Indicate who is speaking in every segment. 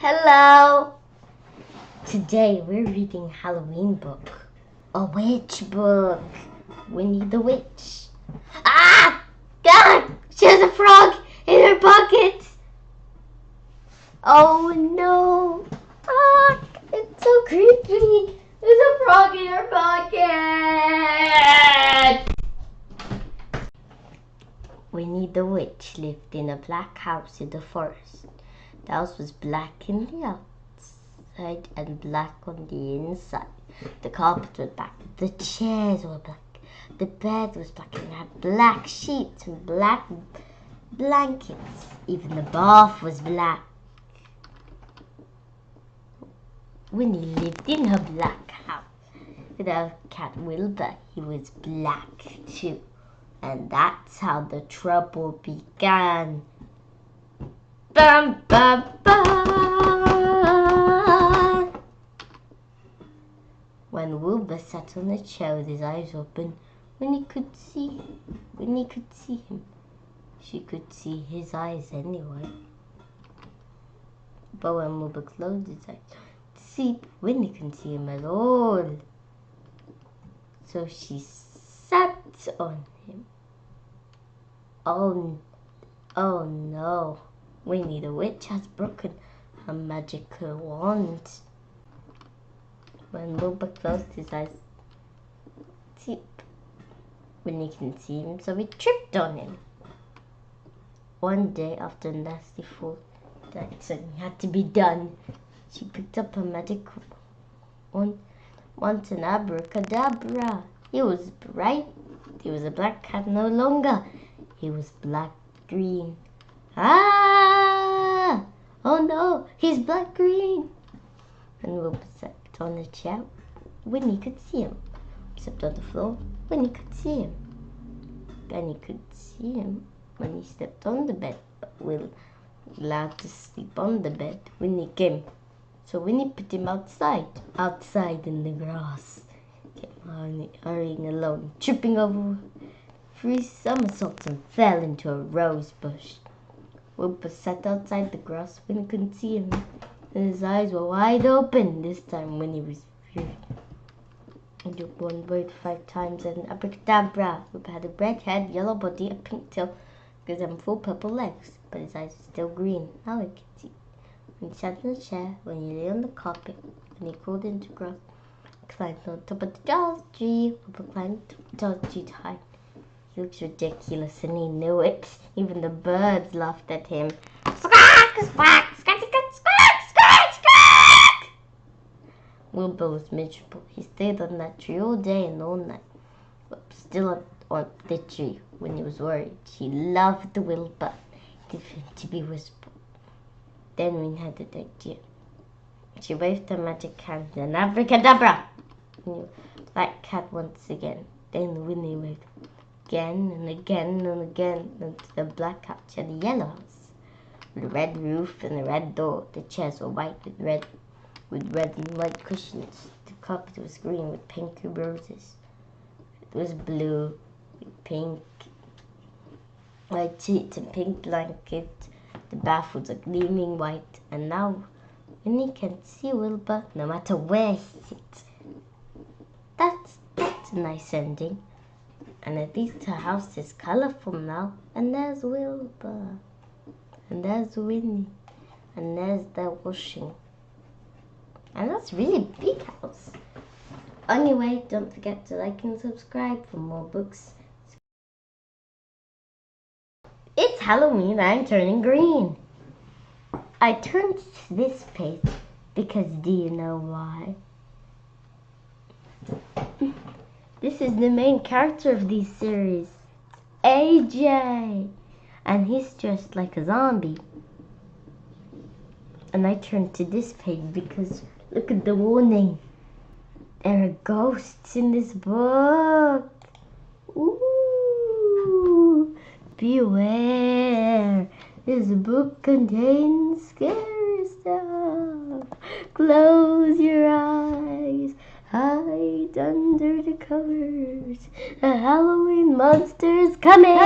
Speaker 1: Hello! Today we're reading a Halloween book. A witch book. Winnie the Witch. Ah! God! She has a frog in her pocket! Oh no! Ah! It's so creepy! There's a frog in her pocket! Winnie the Witch lived in a black house in the forest. The house was black in the outside and black on the inside. The carpet was black, the chairs were black, the bed was black and had black sheets and black blankets. Even the bath was black. Winnie lived in her black house with her cat Wilbur. He was black too. And that's how the trouble began. Bum, bum, bum. When Wilbur sat on the chair with his eyes open, Winnie could see him. She could see his eyes anyway. But when Wilbur closed his eyes, Winnie couldn't see him at all. So she sat on him. Oh no. Winnie the Witch has broken her magical wand. When Wilbur closed his eyes, Winnie can see him, so he tripped on him. One day, after a nasty fall that something had to be done, she picked up her magical wand, once an abracadabra. He was bright. He was a black cat no longer. He was black-green. Ah! Oh no, he's black-green. When Wilbur sat on the chair, Winnie could see him. Except on the floor, Winnie could see him. Benny could see him when he stepped on the bed, but Will was allowed to sleep on the bed. Winnie came, so Winnie put him outside in the grass. Came hurrying alone, tripping over 3 somersaults and fell into a rose bush. Wilbur sat outside the grass. Winnie couldn't see him, and his eyes were wide open. This time Winnie was furious. He took one word 5 times and abracadabra. Wilbur had a red head, yellow body, a pink tail, and 4 purple legs, but his eyes were still green. Now he could see. When he sat in the chair, when he lay on the carpet, when he crawled into grass, climbed on top of the tall tree. Wilbur climbed the tall tree to hide. He looked ridiculous, and he knew it. Even the birds laughed at him. Squawk, squawk, squawk, squawk, squawk, squawk, squawk. Wilbur was miserable. He stayed on that tree all day and all night, but still on the tree when he was worried. He loved the Wilbur. He wanted to be whispered. Then Winnie had an idea. She waved her magic hand and abracadabra. Black cat once again. Then Winnie waved again and again and again until the black couch had a yellow house with a red roof and a red door. The chairs were white with red and white cushions. The carpet was green with pink roses. It was blue with pink white sheets and pink blanket. The bath was a gleaming white, and now Winnie can see Wilbur no matter where he sits. That's a nice ending. And at least her house is colorful now. And there's Wilbur. And there's Winnie. And there's their washing. And that's really a big house. Anyway, don't forget to like and subscribe for more books. It's Halloween. I'm turning green. I turned to this page because do you know why? This is the main character of this series, AJ, and he's dressed like a zombie. And I turned to this page because look at the warning. There are ghosts in this book. Ooh, beware. This book contains scary stuff. Close your eyes. Hide under the covers. A Halloween monster is coming.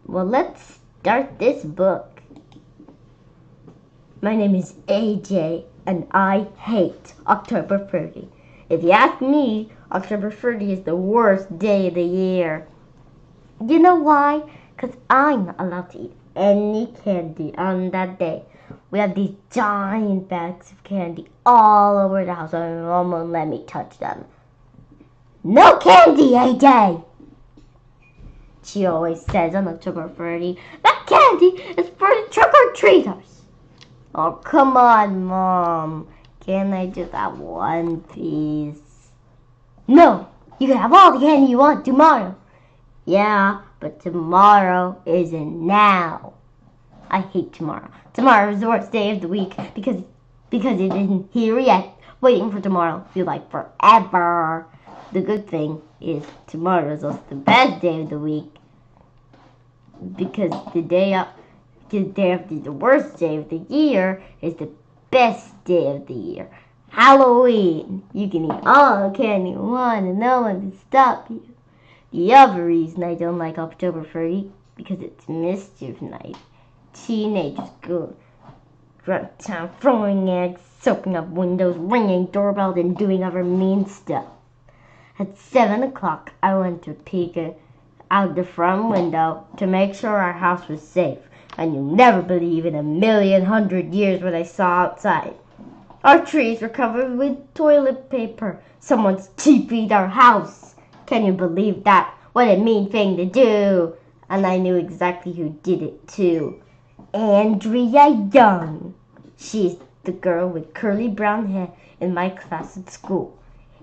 Speaker 1: Well, let's start this book. My name is AJ, and I hate October 30. If you ask me, October 30 is the worst day of the year. You know why? Because I'm not allowed to eat any candy on that day. We have these giant bags of candy all over the house, and my mom won't let me touch them. No candy, AJ! She always says on October 30, that candy is for the trick-or-treaters. Oh, come on, Mom. Can I just have one piece? No, you can have all the candy you want tomorrow. Yeah, but tomorrow isn't now. I hate tomorrow. Tomorrow is the worst day of the week because it isn't here yet. Waiting for tomorrow feels like forever. The good thing is tomorrow is also the best day of the week because the day after the worst day of the year is the best day of the year. Halloween. You can eat all the candy you want and no one can stop you. The other reason I don't like October 30 because it's mischief night. Teenagers go around town throwing eggs, soaking up windows, ringing doorbells, and doing other mean stuff. At 7 o'clock, I went to peek out the front window to make sure our house was safe. And you'll never believe in 1,100 years what I saw outside. Our trees were covered with toilet paper. Someone's TP'd our house. Can you believe that? What a mean thing to do. And I knew exactly who did it too. Andrea Young. She's the girl with curly brown hair in my class at school.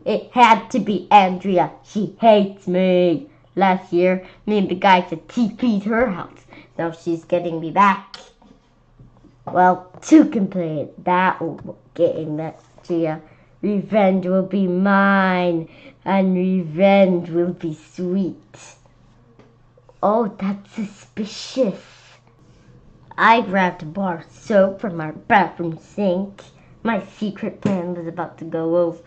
Speaker 1: It had to be Andrea. She hates me. Last year, me and the guys had TP'd her house. Now she's getting me back. Well, to complete that getting that Andrea, revenge will be mine. And revenge will be sweet. Oh, that's suspicious. I grabbed a bar of soap from our bathroom sink. My secret plan was about to go over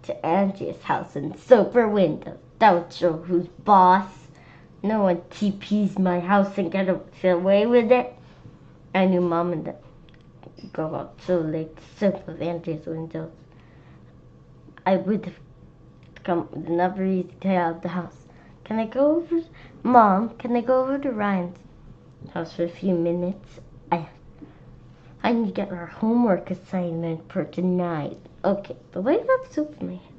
Speaker 1: to Andrea's house and soap her windows. That would show who's boss. No one TPs my house and get away with it. I knew Mom and Dad would go out so late to soap up Andrea's windows. I would have come with another easy day out of the house. Mom, can I go over to Ryan's house for a few minutes? I need to get our homework assignment for tonight. Okay, but why do I have soap in my hand?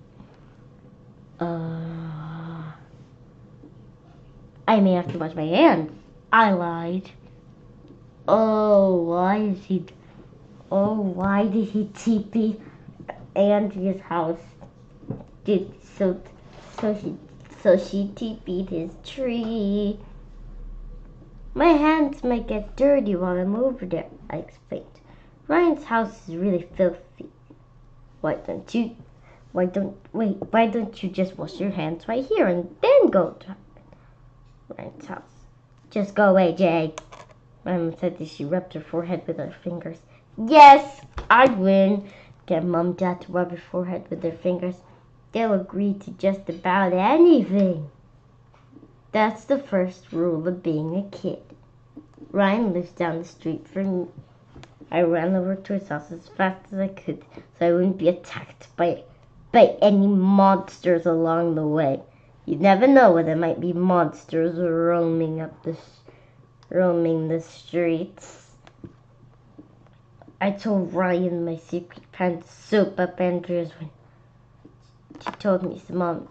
Speaker 1: I may have to wash my hands. I lied. Why did he TP Andrea's house? So she TP'd his tree. My hands might get dirty while I'm over there, I explained. Ryan's house is really filthy. Why don't you just wash your hands right here and then go to Ryan's house? Just go away, Jay. Mom said that she rubbed her forehead with her fingers. Yes, I win. Get Mom and Dad to rub her forehead with their fingers. They'll agree to just about anything. That's the first rule of being a kid. Ryan lives down the street from me. I ran over to his house as fast as I could so I wouldn't be attacked by any monsters along the way. You never know when there might be monsters roaming the streets. I told Ryan my secret plan to soap up Andrea's window. She told me, Mom,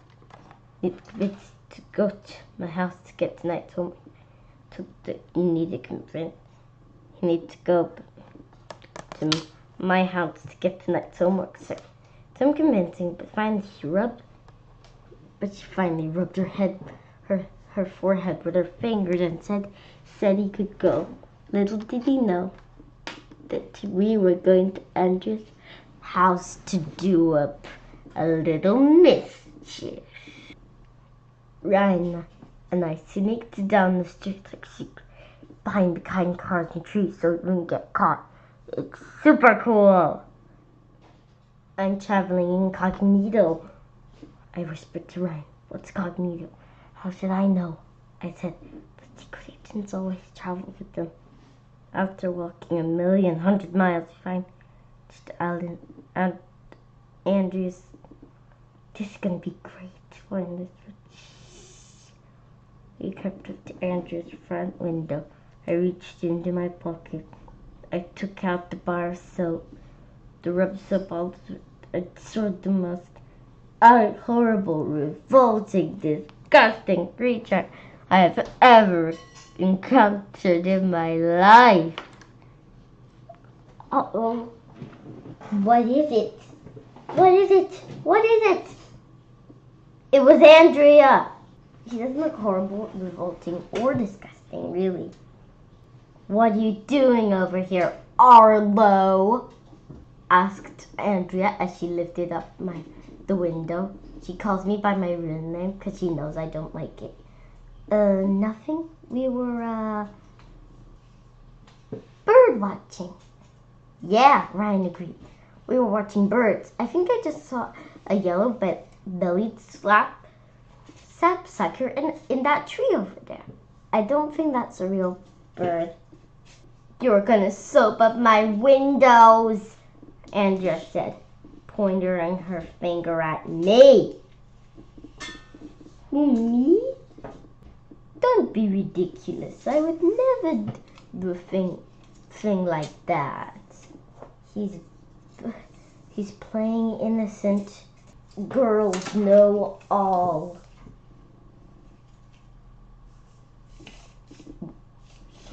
Speaker 1: you need to go to my house to get tonight's homework. You need to go to my house to get tonight's homework, sir. Some convincing, but she finally rubbed her forehead with her fingers and said he could go. Little did he know that we were going to Andrew's house to do up a little mischief. Ryan and I sneaked down the street like sheep, behind cars and trees so we wouldn't get caught. It's super cool. I'm traveling incognito. I whispered to Ryan, what's cognito? How should I know? I said, the secret agents always travel with them. After walking 1,100,000 miles, we find just Alan and Andrews. This is gonna be great. Find this. We crept up to Andrew's front window. I reached into my pocket. I took out the bar of soap, the rub soap, I sorted the most horrible, revolting, disgusting creature I have ever encountered in my life. Uh-oh. What is it? What is it? What is it? It was Andrea. She doesn't look horrible, revolting, or disgusting, really. What are you doing over here, Arlo? Asked Andrea as she lifted up the window. She calls me by my real name because she knows I don't like it. Nothing. We were, bird watching. Yeah, Ryan agreed. We were watching birds. I think I just saw a yellow-bellied sapsucker in that tree over there. I don't think that's a real bird. You're gonna soap up my windows, Andrea said, pointing her finger at me. Me? Don't be ridiculous. I would never do a thing like that. He's playing innocent. Girls know all.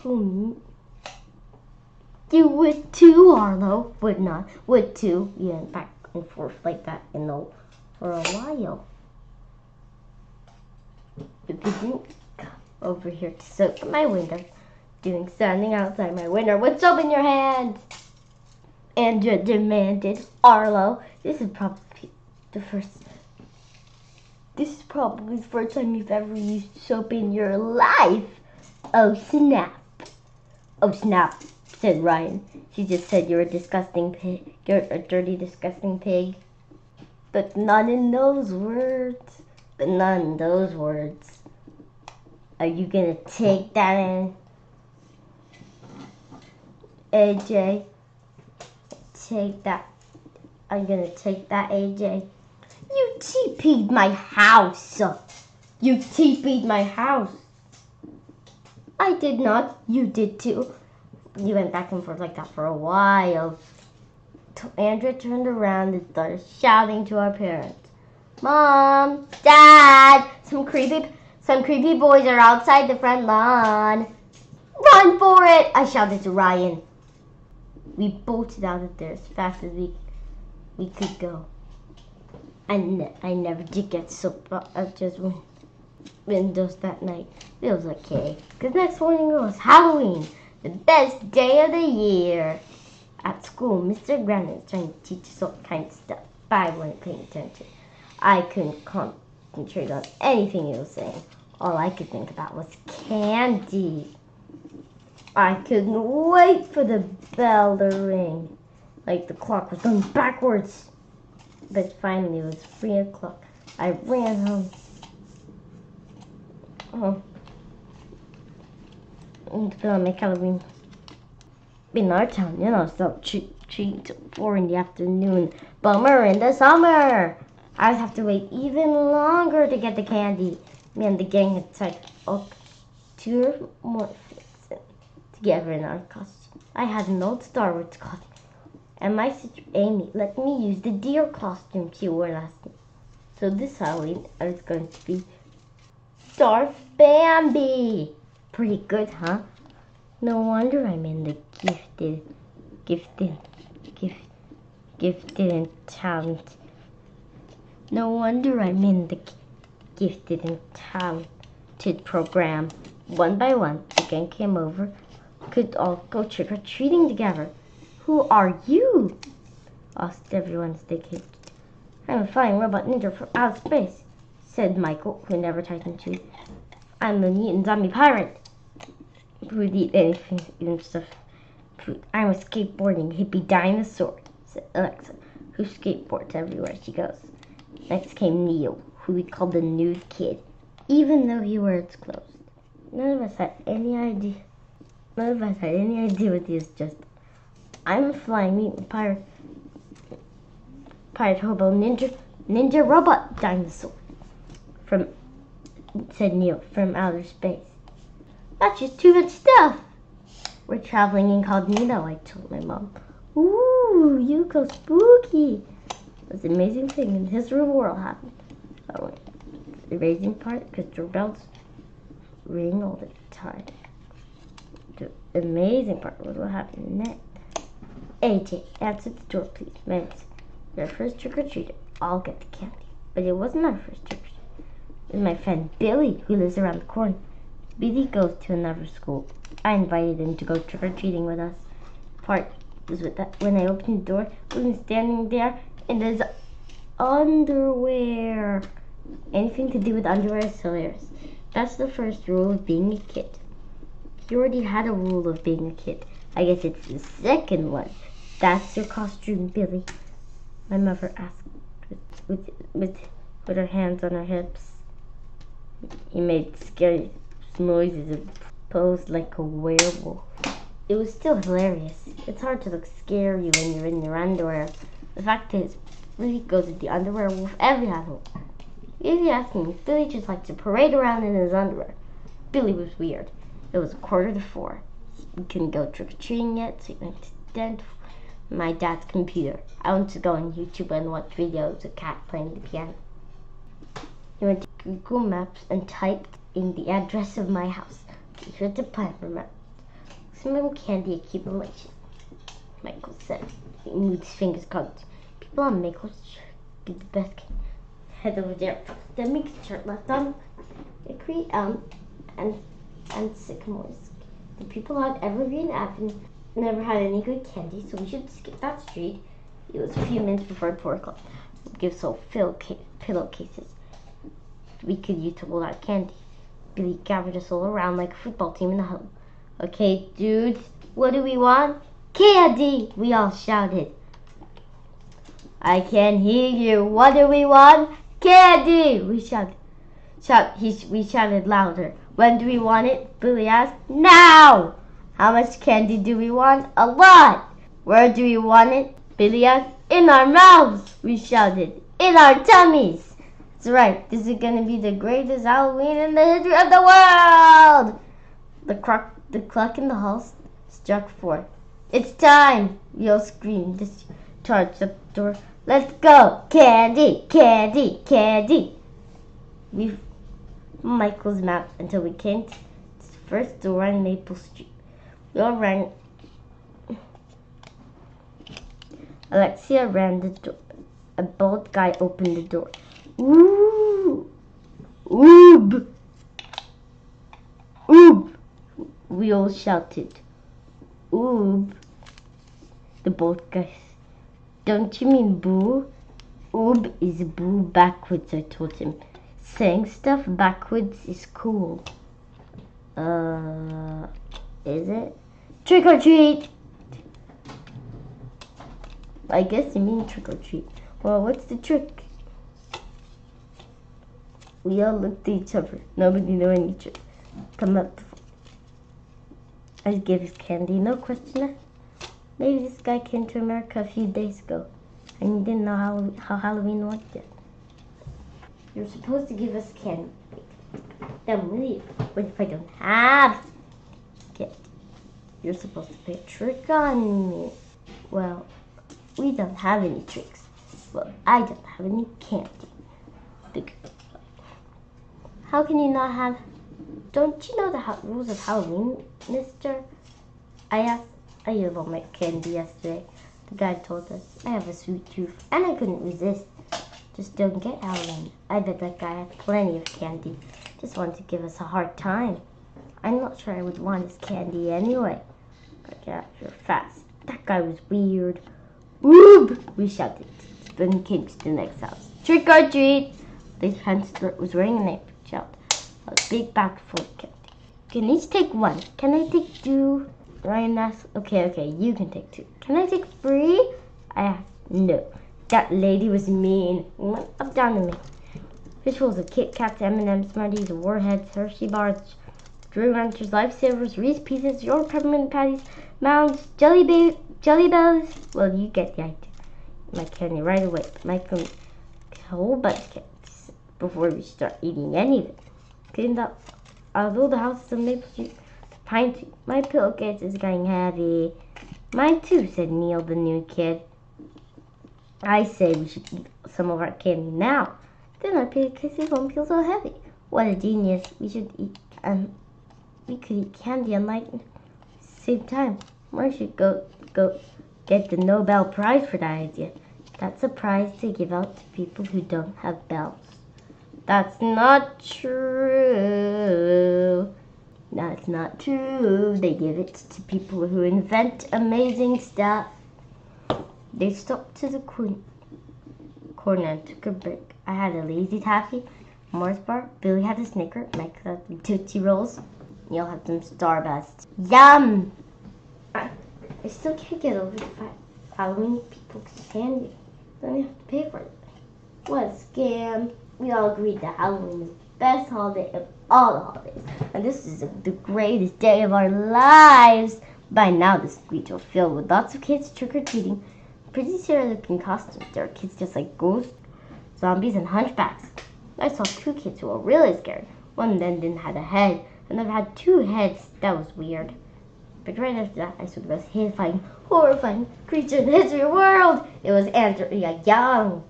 Speaker 1: You would too, Arlo. Would not. Would too. You went back and forth like that for a while. If you didn't come over here to soak up my window, standing outside my window with soap in your hand, Andrea demanded. Arlo, this is probably the first time you've ever used soap in your life. Oh snap, said Ryan. She just said you're a disgusting pig. You're a dirty, disgusting pig. But none in those words. Are you gonna take that in? AJ? Take that. I'm gonna take that, AJ. You TP'd my house. I did not. You did too. You went back and forth like that for a while. Andrea turned around and started shouting to our parents. Mom, Dad, some creepy boys are outside the front lawn. Run for it, I shouted to Ryan. We bolted out of there as fast as we could go. I never did get soap out just windows that night. It was okay, because next morning it was Halloween, the best day of the year. At school, Mr. Grannon was trying to teach us all kinds of stuff, but I wasn't paying attention. I couldn't concentrate on anything he was saying. All I could think about was candy. I couldn't wait for the bell to ring, like the clock was going backwards. But finally, it was 3 o'clock. I ran home. And gonna make Halloween in our town, so treat till 4 in the afternoon. Bummer in the summer. I would have to wait even longer to get the candy. Me and the gang had tried 2 more things together in our costume. I had an old Star Wars costume, and my sister Amy let me use the deer costume she wore last night. So this Halloween, I was going to be Darth Bambi. Pretty good, huh? No wonder I'm in the gifted and talented. No wonder I'm in the gifted and talented program. One by one, the gang came over. Could all go trick-or-treating together. Who are you? Asked everyone as they came. I'm a flying robot ninja from outer space, said Michael, who never tightened shoes. I'm a mutant zombie pirate who would eat anything, even stuff. Food. I'm a skateboarding hippie dinosaur, said Alexa, who skateboards everywhere she goes. Next came Neil, who we called the news kid, even though he wears clothes. None of us had any idea None of us had any idea what these just. I'm a flying mutant pirate hobo ninja robot dinosaur said Neil, from outer space. That's just too much stuff. We're traveling incognito, I told my mom. Ooh, you go spooky. This amazing thing in his real world happened. Oh, the amazing part, because doorbells ring all the time. The amazing part was what happened next. AJ, answer the door, please. Ma'am, your first trick-or-treater. I'll get the candy. But it wasn't our first trick-or-treat. It was my friend Billy, who lives around the corner. Billy goes to another school. I invited him to go trick-or-treating with us. Part was with that when I opened the door, he was standing there in his underwear. Anything to do with underwear is hilarious. That's the first rule of being a kid. You already had a rule of being a kid. I guess it's the second one. That's your costume, Billy. My mother asked with her hands on her hips. He made scary noises and posed like a werewolf. It was still hilarious. It's hard to look scary when you're in your underwear. The fact is, Billy goes with the underwear wolf every animal. If you ask me, Billy just liked to parade around in his underwear. Billy was weird. It was 3:45. We couldn't go trick-or-treating yet, so he went to the den my dad's computer. I went to go on YouTube and watch videos of a cat playing the piano. He went to Google Maps and typed in the address of my house. Here's the plan, remember. Some candy accumulation. Michael said. He moved his fingers covered. People on Michael's be the best. Head over there. Then make a chart left on Hickory, Elm, and Sycamores. The people on Evergreen Avenue never had any good candy, so we should skip that street. It was a few minutes before 4 o'clock. We'd give so pillowcases. We could use to hold out candy. Billy gathered us all around like a football team in the huddle. Okay, dudes, what do we want? Candy! We all shouted. I can't hear you. What do we want? Candy! We shouted. We shouted louder. When do we want it? Billy asked. Now! How much candy do we want? A lot! Where do we want it? Billy asked. In our mouths! We shouted. In our tummies! That's right. This is going to be the greatest Halloween in the history of the world! The clock in the hall struck 4. It's time! We all screamed. This charged up the door. Let's go! Candy! Candy! Candy! We Michael's map until we came to the first door on Maple Street. We all ran. Alexia ran the door. A bald guy opened the door. Ooh! Oob! Oob! We all shouted. Oob! The bald guy. Don't you mean boo? Oob is boo backwards, I told him. Saying stuff backwards is cool. Is it? Trick or treat! I guess you mean trick or treat. Well, what's the trick? We all looked at each other. Nobody knew any trick. Come up. I gave his candy, no question asked. Maybe this guy came to America a few days ago and he didn't know how Halloween worked yet. You're supposed to give us candy. Then leave. What if I don't have candy? You're supposed to play a trick on me. Well, we don't have any tricks. Well, I don't have any candy. How can you not have... Don't you know the rules of Halloween, mister? I asked. I ate all my candy yesterday. The guy told us. I have a sweet tooth, and I couldn't resist. Just don't get Halloween. I bet that guy had plenty of candy. Just wanted to give us a hard time. I'm not sure I would want his candy anyway. Gotta get after fast. That guy was weird. Whoop! We shouted. Then he came to the next house. Trick or treat! This hamster was wearing an apron. Shout. A big bag full of candy. Can each take 1? Can I take 2? Ryan asked. Okay, you can take 2. Can I take 3? I asked. No. That lady was mean. We went up down to me. Fishbowls of Kit Kats, M&M's, Smarties, Warheads, Hershey bars, Drew Ranchers, Lifesavers, Reese Pieces, your peppermint patties, Mounds, Jelly Bells. Well, you get the idea. My candy right away. Michael, a whole bunch of candies before we start eating any of it. Cleaned up although the house is on Maple Street, the pine tree. My pillowcase is getting heavy. Mine too, said Neil, the new kid. I say we should eat some of our candy now. Then our pillowcases won't feel so heavy. What a genius. We should eat, we could eat candy and light at the same time. Or should go get the Nobel Prize for that idea. That's a prize to give out to people who don't have bells. That's not true. That's not true. They give it to people who invent amazing stuff. They stopped to the corner and took a break. I had a lazy taffy, Mars bar. Billy had a Snicker. Mike had some Tootsie Rolls. Neil had some Starburst. Yum! I still can't get over the fact Halloween people get candy. Then you have to pay for it. What a scam. We all agreed that Halloween is the best holiday of all the holidays. And this is the greatest day of our lives. By now the streets are filled with lots of kids trick-or-treating. Pretty scary-looking costumes. There are kids just like ghosts, zombies, and hunchbacks. I saw 2 kids who were really scared. One of them didn't have a head. Another had 2 heads. That was weird. But right after that, I saw the most horrifying creature in the history of the world. It was Andrea Young.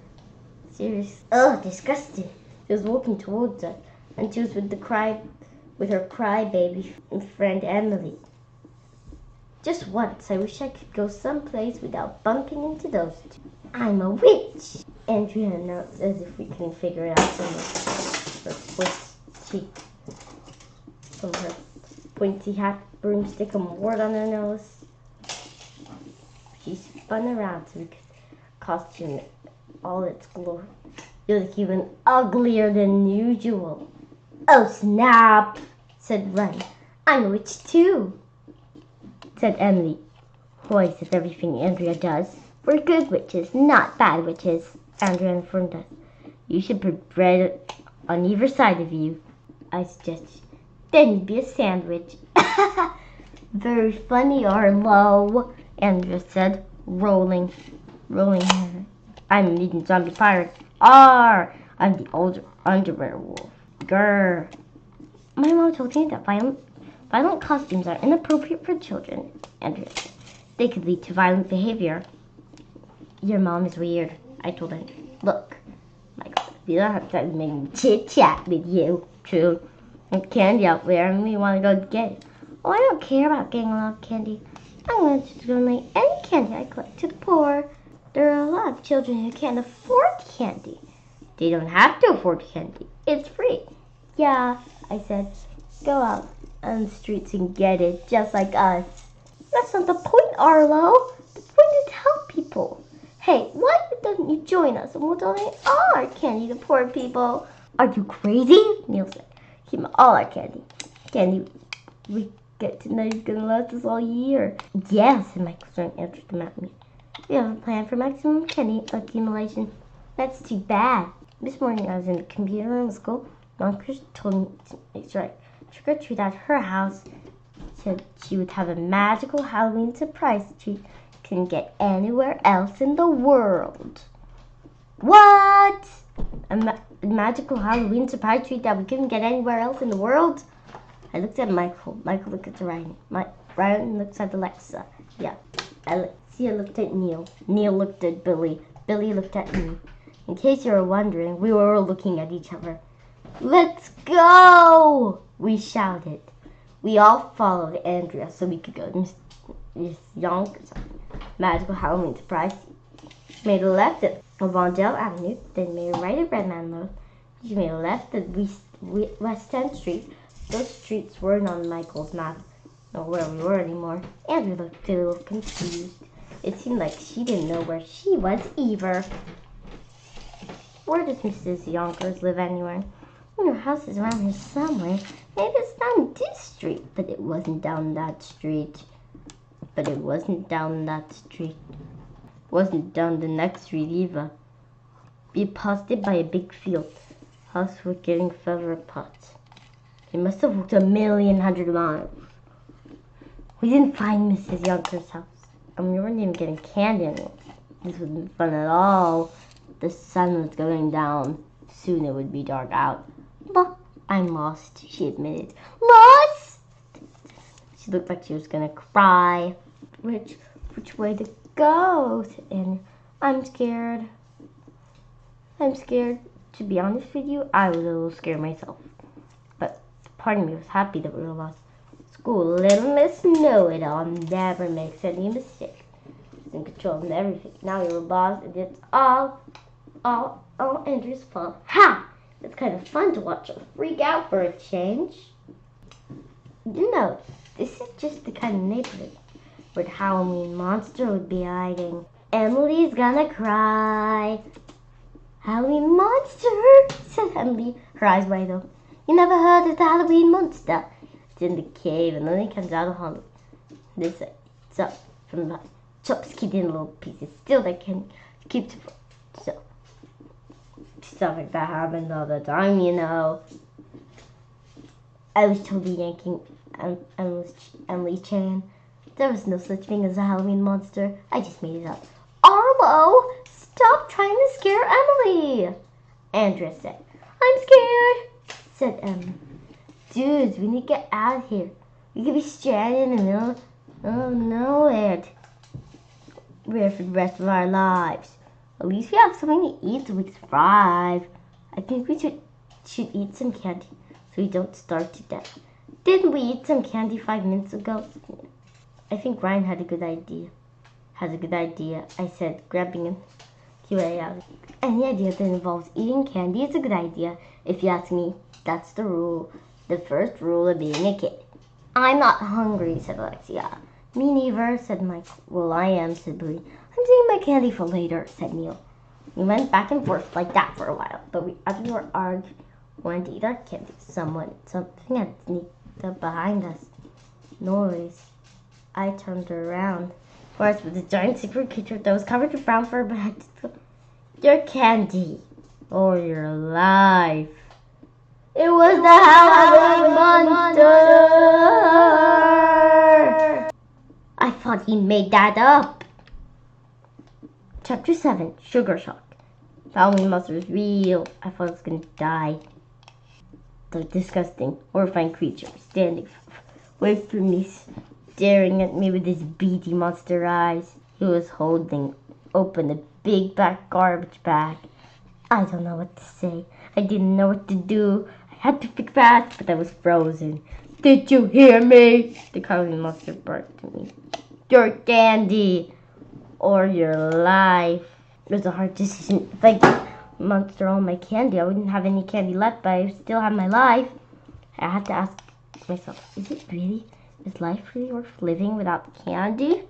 Speaker 1: Serious. Ugh, disgusting. She was walking towards us, and she was with her crybaby friend Emily. Just once, I wish I could go someplace without bumping into those 2. I'm a witch, Andrea announced as if we couldn't figure it out from her pointy hat, broomstick, and wart on her nose. She spun around so we could costume it all its glory. You look even uglier than usual. Oh snap, said Ren. I'm a witch too, said Emily, poised as everything Andrea does. We're good witches, not bad witches, Andrea informed us. You should put bread on either side of you, I suggested. Then you'd be a sandwich. Very funny, Arlo, Andrea said, rolling her. I'm an eating zombie pirate. I'm the older underwear wolf. Grr. My mom told me that violent costumes are inappropriate for children, Andrea said. They could lead to violent behavior. Your mom is weird, I told her. Look, Michael, we don't have time to make chit-chat with you. True. There's candy out there and we want to go get it. Oh, I don't care about getting a lot of candy. I'm going to donate any candy I collect to the poor. There are a lot of children who can't afford candy. They don't have to afford candy. It's free. Yeah, I said. Go out on the streets and get it, just like us. That's not the point, Arlo. The point is to help people. Hey, why don't you join us and we'll donate all our candy to poor people? Are you crazy? Neil said. Keep all our candy. Candy we get tonight is going to last us all year. Yes, said Michael, throwing answered at me. We have a plan for maximum candy accumulation. That's too bad. This morning I was in the computer room at school. Mom Chris told me to make sure I trick-or-treat at her house. Said she would have a magical Halloween surprise treat couldn't get anywhere else in the world. What? A magical Halloween surprise treat that we couldn't get anywhere else in the world? I looked at Michael. Michael looked at Ryan. Ryan looks at Alexa. Yeah. Alexia looked at Neil. Neil looked at Billy. Billy looked at me. In case you were wondering, we were all looking at each other. Let's go! We shouted. We all followed Andrea so we could go to Miss Yonkers magical Halloween surprise. Made a left at Avondale Avenue, then made a right at Redman Road. She made a left at West 10th Street. Those streets weren't on Michael's map, or where we were anymore. Andrea looked a little confused. It seemed like she didn't know where she was either. Where does Mrs. Yonkers live anyway? Her house is around here somewhere. Maybe it's down this street, but it wasn't down that street. Wasn't down the next street either. We passed it by a big field. House were getting further apart. He must have walked 1,100,000 miles. We didn't find Mrs. Younker's house, and we weren't even getting candy anymore. This wasn't fun at all. The sun was going down. Soon it would be dark out. But I'm lost, she admitted. Lost? She looked like she was gonna cry. Which way to go? And I'm scared. To be honest with you, I was a little scared myself. But part of me was happy that we were lost. School, little Miss Know-It-All never makes any mistake. She's in control of everything. Now we were lost, and it's all Andrew's fault. Ha! It's kind of fun to watch her freak out for a change. You know, this is just the kind of neighborhood where the Halloween monster would be hiding. Emily's gonna cry. Halloween monster, said Emily, her eyes wide open. You never heard of the Halloween monster? It's in the cave and then it comes out of Hollow. This way, so from the chops keep in little pieces. Still they can keep to so stuff like that happens all the time, you know. I was totally yanking Emily's chain. There was no such thing as a Halloween monster. I just made it up. Arlo, stop trying to scare Emily, Andrea said. I'm scared, said Emily. Dudes, we need to get out of here. We could be stranded in the middle of nowhere. We're for the rest of our lives. At least we have something to eat so we can survive. I think we should eat some candy so we don't starve to death. Didn't we eat some candy 5 minutes ago? I think Ryan had a good idea. I said, grabbing him. QA out. Any idea that involves eating candy is a good idea. If you ask me, that's the rule. The first rule of being a kid. I'm not hungry, said Alexia. Me neither, said Mike. Well, I am, said Bree. I'm saving my candy for later, said Neil. We went back and forth like that for a while, but as we were arguing, wanted to eat our candy. Something had sneaked up behind us. Noise. I turned around. For us was a giant secret creature that was covered with brown fur, but had your candy or your life. It was the Halloween monster! I thought he made that up. Chapter 7, Sugar Shock. The Halloween monster is real. I thought I was going to die. The disgusting, horrifying creature standing away from me, staring at me with his beady monster eyes. He was holding open a big black garbage bag. I don't know what to say. I didn't know what to do. I had to think fast, but I was frozen. Did you hear me? The Halloween monster barked at me. Your candy or your life. It was a hard decision. If I gave the monster all my candy, I wouldn't have any candy left, but I still have my life. I had to ask myself, is life really worth living without candy?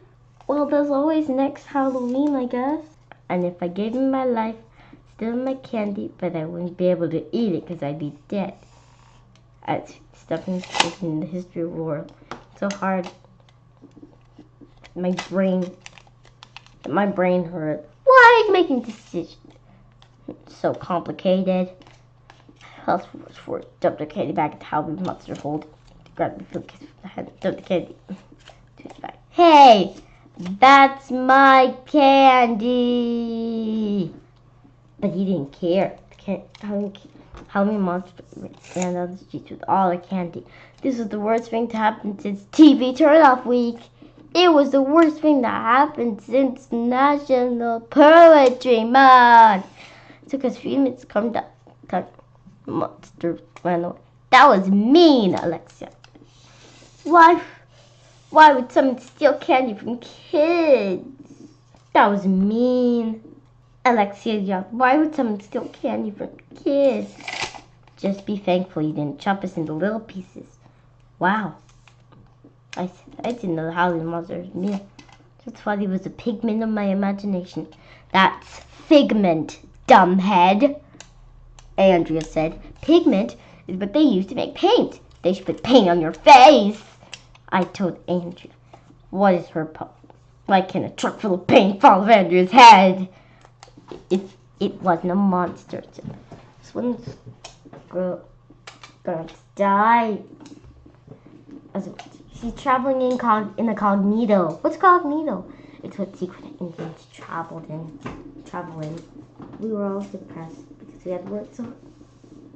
Speaker 1: Well, there's always next Halloween, I guess. And if I gave him my life, still my candy, but I wouldn't be able to eat it because I'd be dead. I'd stepping in the history of the world. So hard. My brain hurt. Why are you making decisions? It's so complicated. Fast forward, dumped the candy bag at the Halloween monster hold. Grabbed the kiss with the hand, dumped the candy to his bag. Hey! That's my candy! But he didn't care. Halloween monster ran down the streets with all the candy. This was the worst thing to happen since TV turn-off week. It was the worst thing that happened since National Poetry Month. It took us 3 minutes to come down. The monster ran away. That was mean, Alexia. Why would someone steal candy from kids? That was mean. Alexia yelled, why would someone steal candy from kids? Just be thankful you didn't chop us into little pieces. Wow. I didn't know the Halloween monster was mean. Just thought he was a pigment of my imagination. That's figment, dumbhead, Andrea said. Pigment is what they use to make paint. They should put paint on your face. I told Andrea. What is her problem? Why can't a truck full of paint fall off Andrea's head? It wasn't a monster. This one's gonna died. She's traveling in a cognito. What's cognito? It's what secret Indians travel in. We were all depressed because we had worked so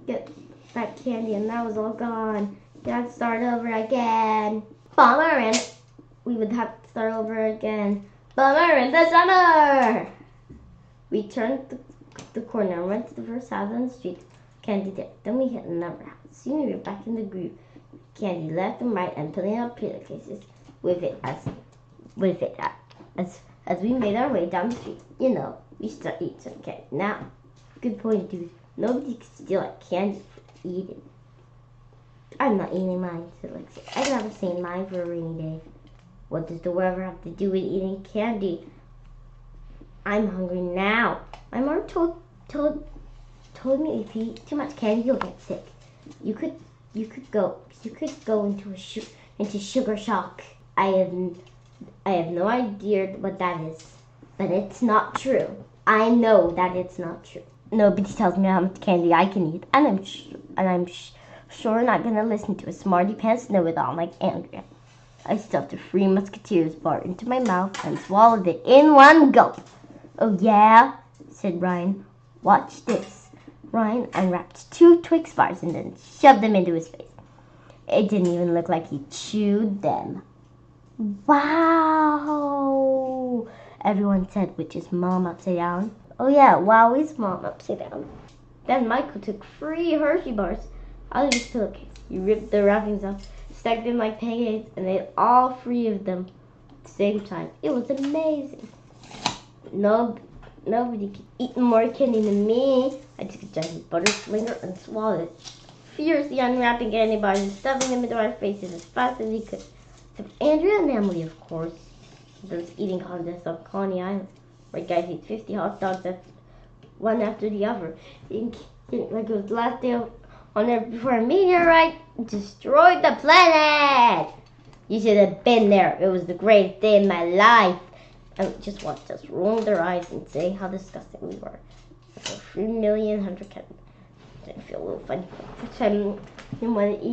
Speaker 1: get that candy and that was all gone. We had to start over again. Bummer, and we would have to start over again. Bummer in the summer. We turned the corner and went to the first house on the street. Candy there. Then we hit another house. Soon we were back in the groove. Candy left and right and filling up pillowcases with it as we made our way down the street. You know, we start eating some candy. Now, good point, dude. Nobody can steal our candy for eating. I'm not eating mine, said Lexi. I can have a sane mind for a rainy day. What does the weather have to do with eating candy? I'm hungry now. My mom told me if you eat too much candy, you'll get sick. You could go into sugar shock. I have no idea what that is, but it's not true. I know that it's not true. Nobody tells me how much candy I can eat, and I'm sure not gonna listen to a smarty pants know-it-all like Andrea. I stuffed a Three Musketeers bar into my mouth and swallowed it in one gulp. Oh yeah, said Ryan. Watch this. Ryan unwrapped 2 Twix bars and then shoved them into his face. It didn't even look like he chewed them. Wow! Everyone said, which is Mom upside down. Oh yeah, wow is Mom upside down. Then Michael took 3 Hershey bars out of his pillowcase. He ripped the wrappings off, stacked them like pancakes, and ate all 3 of them at the same time. It was amazing. Nobody could eat more candy than me. I took a giant butter slinger and swallowed it, fiercely unwrapping candy bars and stuffing them into our faces as fast as he could. Except Andrea and Emily, of course. Those eating contests on Coney Island, where guys eat 50 hot dogs one after the other. Like it was the last day on Earth before a meteorite destroyed the planet. You should have been there. It was the greatest day of my life. And just watched us rolling their eyes and say how disgusting we were. For 3 million hundred cats. I feel a little funny. I didn't want to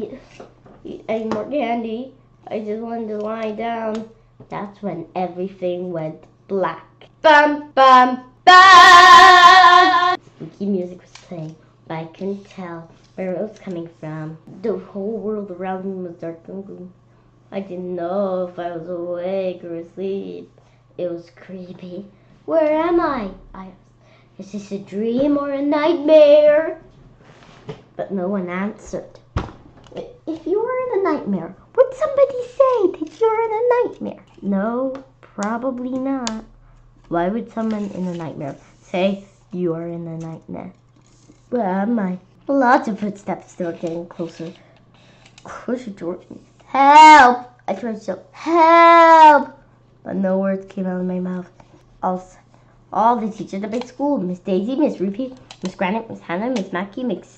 Speaker 1: eat any more candy. I just wanted to lie down. That's when everything went black. Bum, bum, bum! Spooky music was playing, but I couldn't tell where it was coming from. The whole world around me was dark and gloom. I didn't know if I was awake or asleep. It was creepy. Where am I? I asked. Is this a dream or a nightmare? But no one answered. If you were in a nightmare, would somebody say that you're in a nightmare? No, probably not. Why would someone in a nightmare say you are in a nightmare? Where am I? Lots of footsteps still getting closer. Closer towards me. Help! I tried to help! But no words came out of my mouth. All the teachers at my school, Miss Daisy, Miss Ruby, Miss Granite, Miss Hannah, Miss Mackey, Miss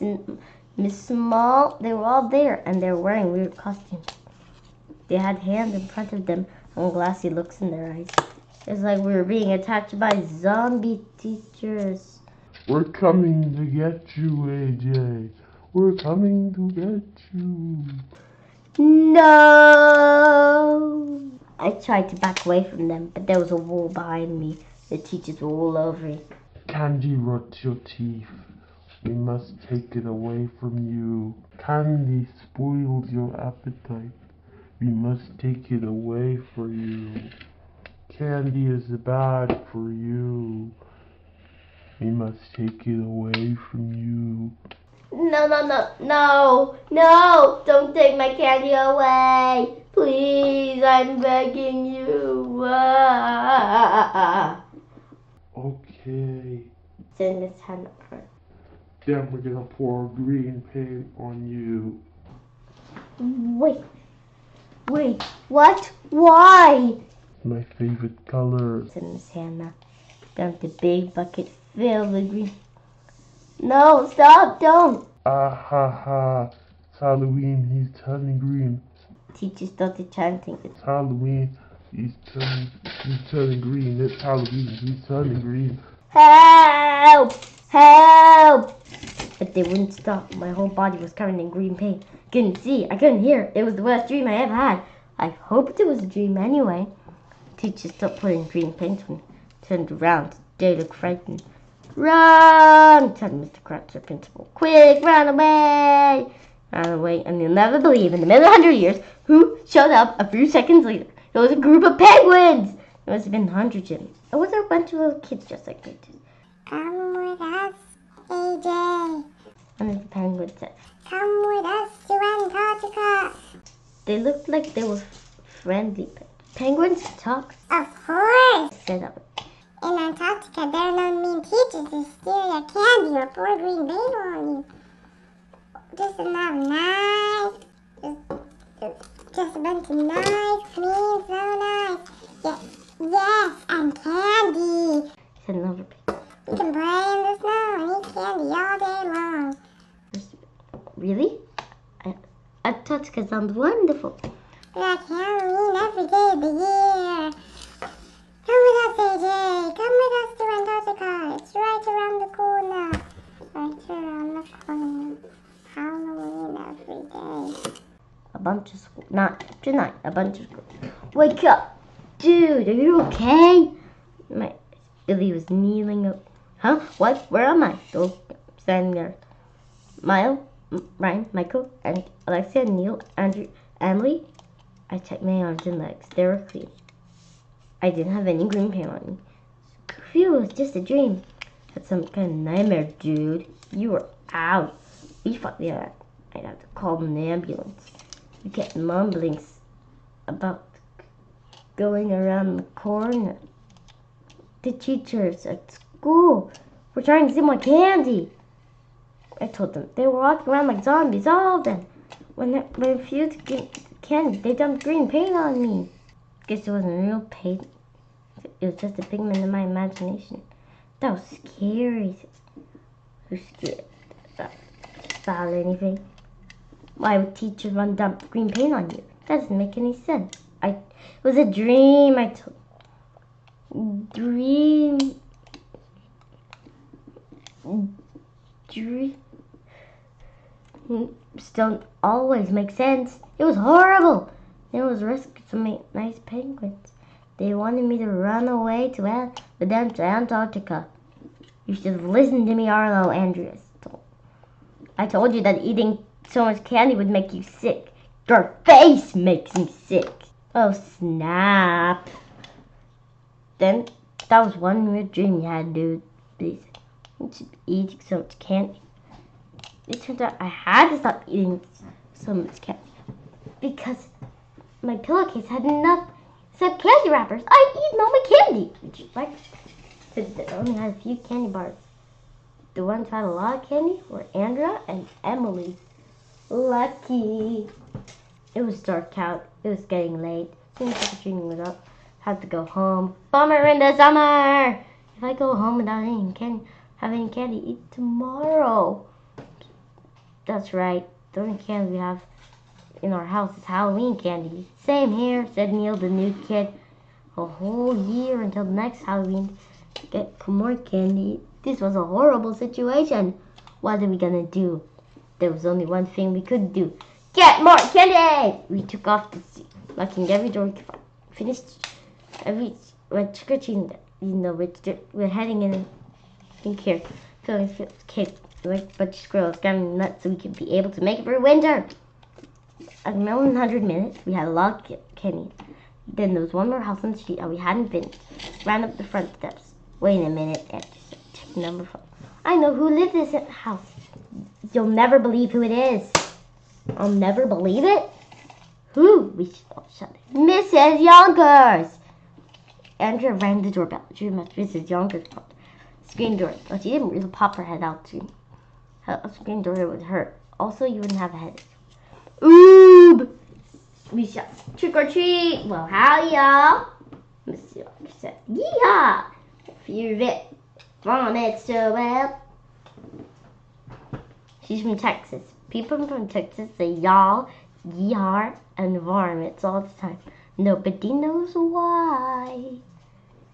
Speaker 1: Small, they were all there, and they were wearing weird costumes. They had hands in front of them and glassy looks in their eyes. It's like we were being attacked by zombie teachers.
Speaker 2: We're coming to get you, AJ. We're coming to get you.
Speaker 1: No! I tried to back away from them, but there was a wall behind me. The teachers were all over it.
Speaker 2: Candy rots your teeth. We must take it away from you. Candy spoils your appetite. We must take it away from you. Candy is bad for you. We must take it away from you.
Speaker 1: No, don't take my candy away. Please, I'm begging you.
Speaker 2: Okay.
Speaker 1: Said Miss Hannah.
Speaker 2: Then we're gonna pour green paint on you.
Speaker 1: Wait, what? Why?
Speaker 2: My favorite color.
Speaker 1: Said Miss Hannah. Dumped a big bucket filled with green. No, stop, don't.
Speaker 2: Ah ha ha. It's Halloween, he's turning green.
Speaker 1: Teacher started chanting.
Speaker 2: It's Halloween, he's turning green. It's Halloween, he's turning green.
Speaker 1: Help! Help! But they wouldn't stop. My whole body was covered in green paint. couldn't see. I couldn't hear. It was the worst dream I ever had. I hoped it was a dream anyway. Teacher stopped putting green paint on me. Turned around. They looked frightened. Run! Said Mr. Krabs, our principal. Quick, run away! Ran away, and you'll never believe, in the middle of 100 years, who showed up a few seconds later. It was a group of penguins! There must have been hundreds of them. It was a bunch of little kids just like me.
Speaker 3: Come with us, AJ.
Speaker 1: And the penguin said,
Speaker 3: Come with us to Antarctica.
Speaker 1: they looked like they were friendly. Penguins talk,
Speaker 3: Of course.
Speaker 1: said up.
Speaker 3: In Antarctica, there are no mean teachers who steal your candy or pour green paint on you. Just enough nice. Just a bunch of nice, clean, so nice. Yes, and candy.
Speaker 1: Said another pig.
Speaker 3: You can play in the snow and eat candy all day long.
Speaker 1: Really? Antarctica sounds wonderful.
Speaker 3: Like Halloween every day of the year. Come with us, AJ. Come with us to Antarctica. It's right around the corner. Right around the corner. Halloween every day.
Speaker 1: A bunch of school. Not tonight. A bunch of school. Wake up! Dude, are you okay? Billy was kneeling up. Huh? What? Where am I? Still standing there. Ryan, Michael, and Alexia, Neil, Andrew, Emily. I checked my arms and legs. They were clean. I didn't have any green paint on me. Phew, it was just a dream. That's some kind of nightmare, dude. You were out. We thought I'd have to call an ambulance. You kept mumbling about going around the corner. The teachers at school were trying to steal my candy. I told them they were walking around like zombies, all of them. When I refused to get candy, they dumped green paint on me. Guess it wasn't real paint. It was just a pigment in my imagination. That was scary. Who's scared about anything? Why would teachers run dump green paint on you? That doesn't make any sense. It was a dream. I told dreams don't always make sense. It was horrible. It was risky to make nice penguins. They wanted me to run away with them to Antarctica. You should have listened to me, Arlo, Andreas. I told you that eating so much candy would make you sick. Your face makes me sick. Oh, snap. Then, that was one weird dream you had, dude. Please. You should be eating so much candy. It turned out I had to stop eating so much candy because my pillowcase had enough except candy wrappers. I eat all my candy. Would you like? Since it only had a few candy bars. The ones who had a lot of candy were Andrea and Emily. Lucky. It was dark out. It was getting late. Soon as the dream was up, had to go home. Bummer in the summer. If I go home without have any candy, eat tomorrow. That's right. The only candy we have in our house is Halloween candy. Same here, said Neil, the new kid. A whole year until next Halloween to get more candy. This was a horrible situation. What are we gonna do? There was only one thing we could do. Get more candy! We took off the street, locking every door we could find. Went trick-or-treating. We're heading in here. Filling cake like a bunch of squirrels, grabbing nuts so we could be able to make it for winter. At 100 minutes, we had a lot of candy. Then there was one more house on the street and we hadn't been. Ran up the front steps. Wait a minute, and check number 4. I know who lives in this house. You'll never believe who it is. I'll never believe it. Who? We should all shut it. Mrs. Yonkers. Andrea rang the doorbell. She must Mrs. Yonkers called. Screen door. But she didn't really pop her head out soon. A screen door would hurt. Also, you wouldn't have a headache. Oob! We shall trick or treat. Well, howdy, y'all. Mrs. Yonkers said, yeehaw! If you're it, on it so well. She's from Texas. People from Texas say y'all, yeehaw, and varmints all the time. Nobody knows why.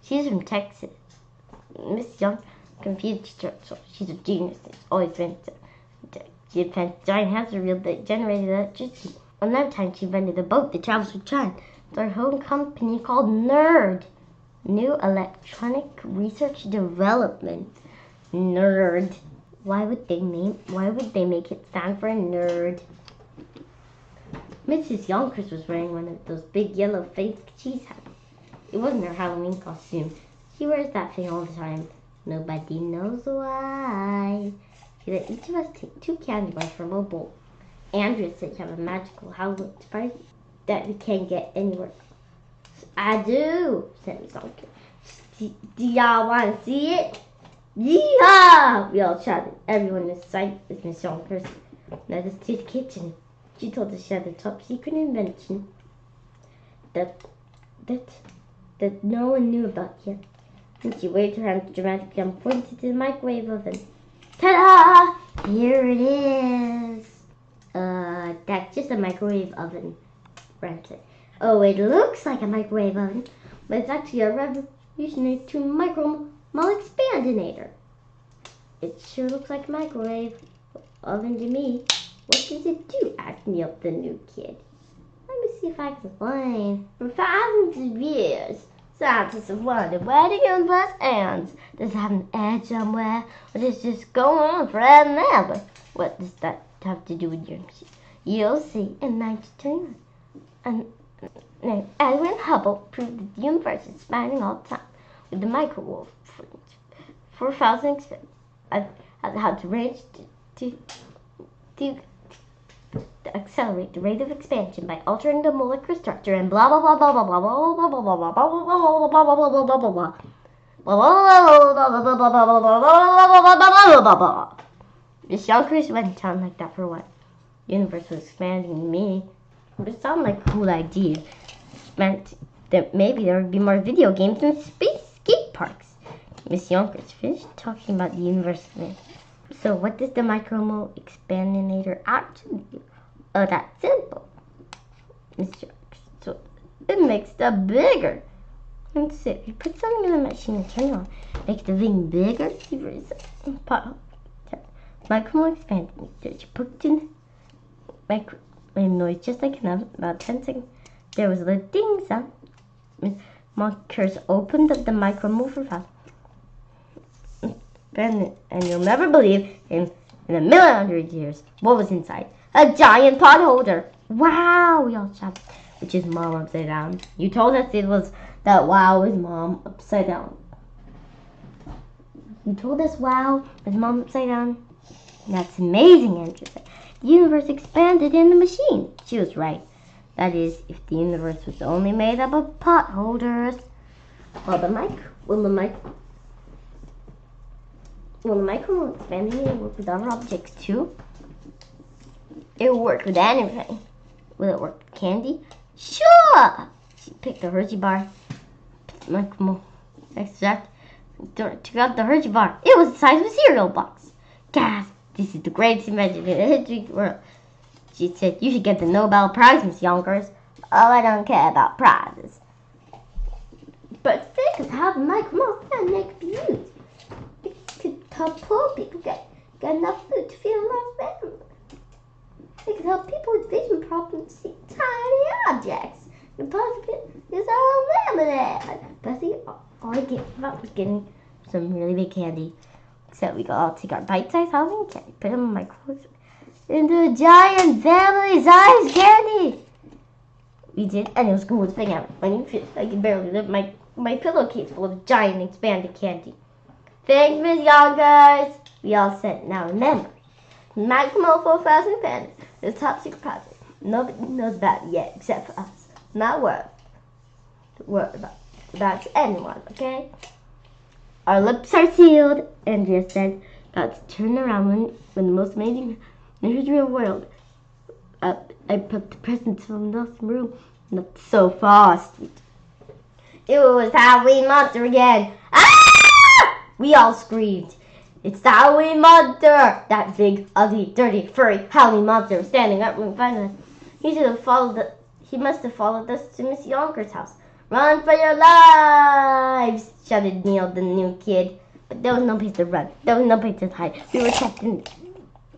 Speaker 1: She's from Texas. Miss Young confused her, so she's a genius. It's always been She invented giant hamster wheel that generated electricity. Another time she invented a boat that travels with time. It's her own company called NERD. New Electronic Research Development. NERD. Why would they make it stand for nerd? Mrs. Yonkers was wearing one of those big yellow face cheese hats. It wasn't her Halloween costume. She wears that thing all the time. Nobody knows why. She let each of us take 2 candy bars from a bowl. Andrea said you have a magical Halloween party that we can't get anywhere else. I do, said Miss Yonkers. Do y'all want to see it? Yeehaw! We all shouted. Everyone in sight is Miss Yonkers. Led us to the kitchen. She told us she had a top secret invention that no one knew about yet. And she waved her hand dramatically and pointed to the microwave oven. Ta-da! Here it is. That's just a microwave oven, Ram said. Oh, it looks like a microwave oven, but it's actually a revolutionary 2 micro expandinator. It sure looks like a microwave oven to me. What does it do? Asked me up the new kid. Let me see if I can explain. For thousands of years, scientists have wondered where the universe ends. Does it have an edge somewhere? Or does it just go on forever and ever? What does that have to do with your machine? You'll see in 1929. And Edwin Hubble proved that the universe is expanding all the time with the microwave fringe. 4,000 experiments how to range to accelerate the rate of expansion by altering the molecular structure and blah blah blah blah blah blah blah blah blah blah blah blah blah. Miss Yonkers went on like that for a while. The universe was expanding to me. It sounded like a cool idea. It meant that maybe there would be more video games and space skate parks. Miss Yonkers finished talking about the universe. So what does the micro expandinator actually do? Oh, that's simple. Miss Yonkers. So it makes the bigger. And so if you put something in the machine and turn it on, makes the thing bigger. Micro expandinator. You put it in micro. Made a noise just like an oven. About 10 seconds, there was a little ding sound. Miss Yonkers opened up the micro mover valve. And you'll never believe, in 1,100,000 years, what was inside? A giant pot holder. Wow, we all shouted. Which is Mom upside down. You told us it was that wow is Mom upside down. You told us wow is Mom upside down. That's amazing, Andrea said. The universe expanded in the machine. She was right. That is, if the universe was only made up of pot holders. Well, the micro expanding work with other objects too? It will work with anything. Will it work with candy? Sure! She picked the Hershey bar. Micro extract. Took out the Hershey bar. It was the size of a cereal box. Gasp! This is the greatest invention in the history of the world. She said, you should get the Nobel Prize, Miss Yonkers. Oh, I don't care about prizes. But think of how the micro can make be used. It could help poor people get enough food to feed enough family. It could help people with vision problems see tiny objects. And possibly use our own lemonade. But see, all I get about was getting some really big candy. So we all take our bite-sized Halloween candy, put them in my clothes, into a giant family-sized candy. We did, and it was the coolest thing ever. I can barely lift my pillowcase full of giant expanded candy. Thanks, Miss Yonkers. We all said, now remember, Maximo 4,000 fans is top secret project. Nobody knows about it yet except for us. Not worry about anyone, okay? Our lips are sealed, Andrea said. Got to turn around when the most amazing in the history of the world. I put the presents from the room and up so fast. It was Halloween monster again. Ah! We all screamed. It's the Halloween monster! That big, ugly, dirty, furry Halloween monster was standing up in front of us. He must have followed us to Miss Yonkers' house. Run for your lives! Shouted Neil, the new kid. But there was no place to run. There was no place to hide. We were trapped in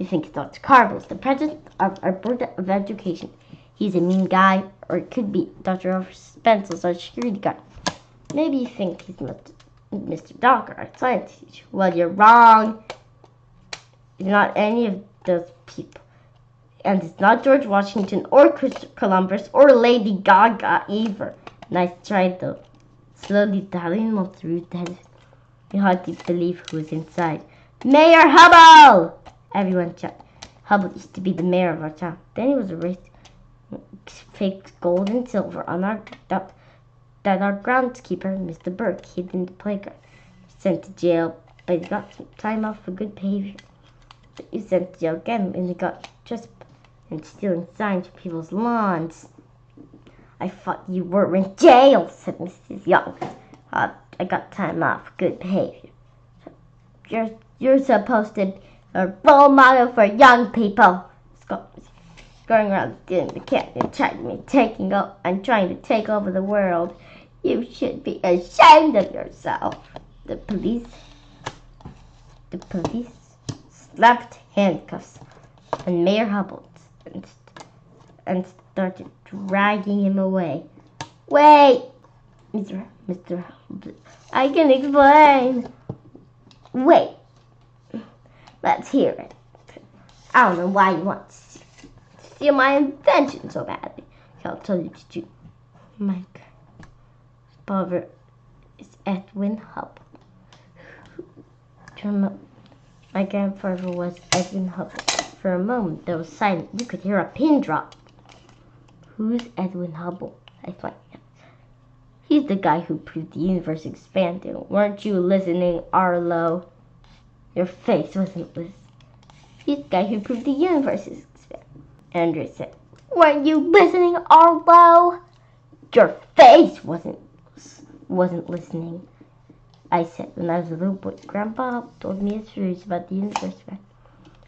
Speaker 1: You think Dr. Carball's the president of our board of education. He's a mean guy, or it could be Dr. Spencer's our security guard. Maybe you think he's Mr. Docker, our science teacher. Well, you're wrong. He's not any of those people. And it's not George Washington or Columbus or Lady Gaga either. Nice try, though. Slowly dialing them through the head. You hardly believe who was inside. Mayor Hubble! Everyone shouted. Hubble used to be the mayor of our town. Then he was arrested. Faked gold and silver on that our groundskeeper, Mr. Burke, hid in the playground. Sent to jail, but he got some time off for good behavior. But he was sent to jail again when he got trespassing and stealing signs from people's lawns. I thought you were in jail, said Mrs. Young. I got time off for good behavior. You're supposed to be a role model for young people. Scott was going around doing the canyon, trying to take over the world. You should be ashamed of yourself. The police slapped handcuffs on Mayor Hubble and started dragging him away. Wait, Mr. Hubble, I can explain. Wait, let's hear it. I don't know why you want to steal my invention so badly. I'll tell you the truth. My father is Edwin Hubble. My grandfather was Edwin Hubble. For a moment, there was silence. You could hear a pin drop. Who's Edwin Hubble? I find out. He's the guy who proved the universe expanded. Weren't you listening, Arlo? Your face wasn't listening. He's the guy who proved the universe is expanded. Andrew said, weren't you listening, Arlo? Your face wasn't listening. I said, when I was a little boy, Grandpa told me his stories about the universe.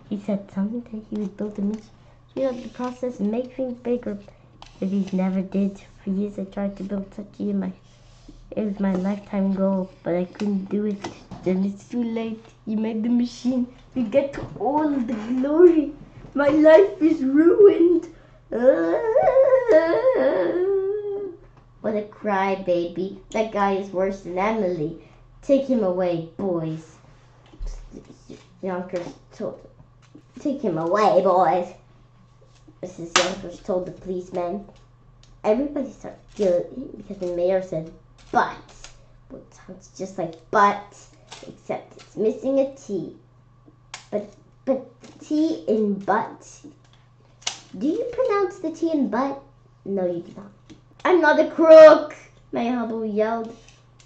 Speaker 1: He said something that he would build a mystery of the process and make things bigger. But he never did. For years I tried to build such a universe. It was my lifetime goal, but I couldn't do it. Then it's too late. You made the machine. You get all of the glory. My life is ruined. What a crybaby. That guy is worse than Emily. Take him away, boys. Yonkers told him. Take him away, boys. Mrs. Yonkers told the policeman. Everybody started feeling because the mayor said, but. Well, it sounds just like but, except it's missing a T. But T in but. Do you pronounce the T in but? No, you do not. I'm not a crook, Mayor Hubble yelled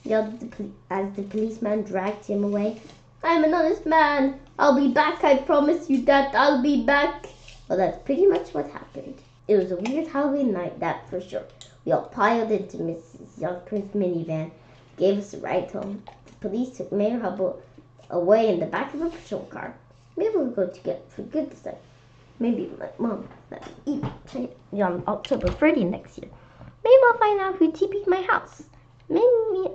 Speaker 1: as the policeman dragged him away. I'm an honest man. I'll be back. I promise you that. I'll be back. Well, that's pretty much what happened. It was a weird Halloween night, that for sure. We all piled into Mrs. Yonkers' minivan, gave us a ride home. The police took Mayor Hubble away in the back of a patrol car. Maybe we'll go together for goodness sake. Maybe my mom let me eat on October 30th next year. Maybe I'll find out who TP'd my house. Maybe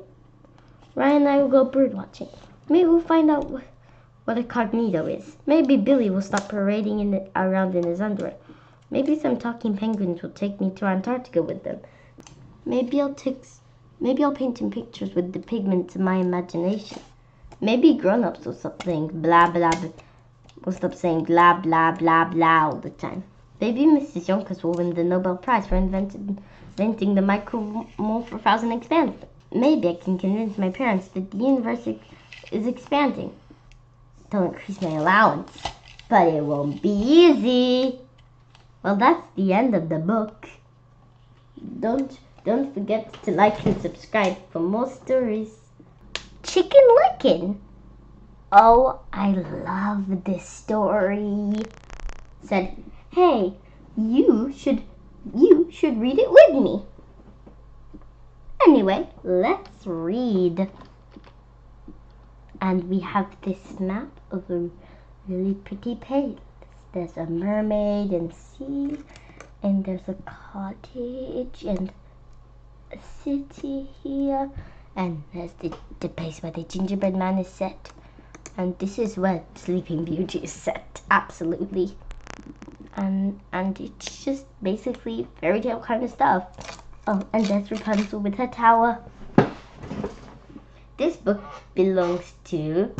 Speaker 1: Ryan and I will go bird watching. Maybe we'll find out what a cognito is. Maybe Billy will stop parading around in his underwear. Maybe some talking penguins will take me to Antarctica with them. Maybe I'll paint some pictures with the pigments of my imagination. Maybe grown-ups will stop saying blah blah blah. Will stop saying blah blah blah blah all the time. Maybe Mrs. Yonkers will win the Nobel Prize for inventing the micromole for thousand expansion. Maybe I can convince my parents that the universe is expanding. They'll increase my allowance, but it won't be easy. Well, that's the end of the book. Don't forget to like and subscribe for more stories. Chicken Licken. Oh, I love this story. Said, hey, you should read it with me. Anyway, let's read. And we have this map of a really pretty place. There's a mermaid and sea, and there's a cottage and a city here, and there's the place where the gingerbread man is set. And this is where Sleeping Beauty is set, absolutely. And it's just basically fairy tale kind of stuff. Oh, and there's Rapunzel with her tower. This book belongs to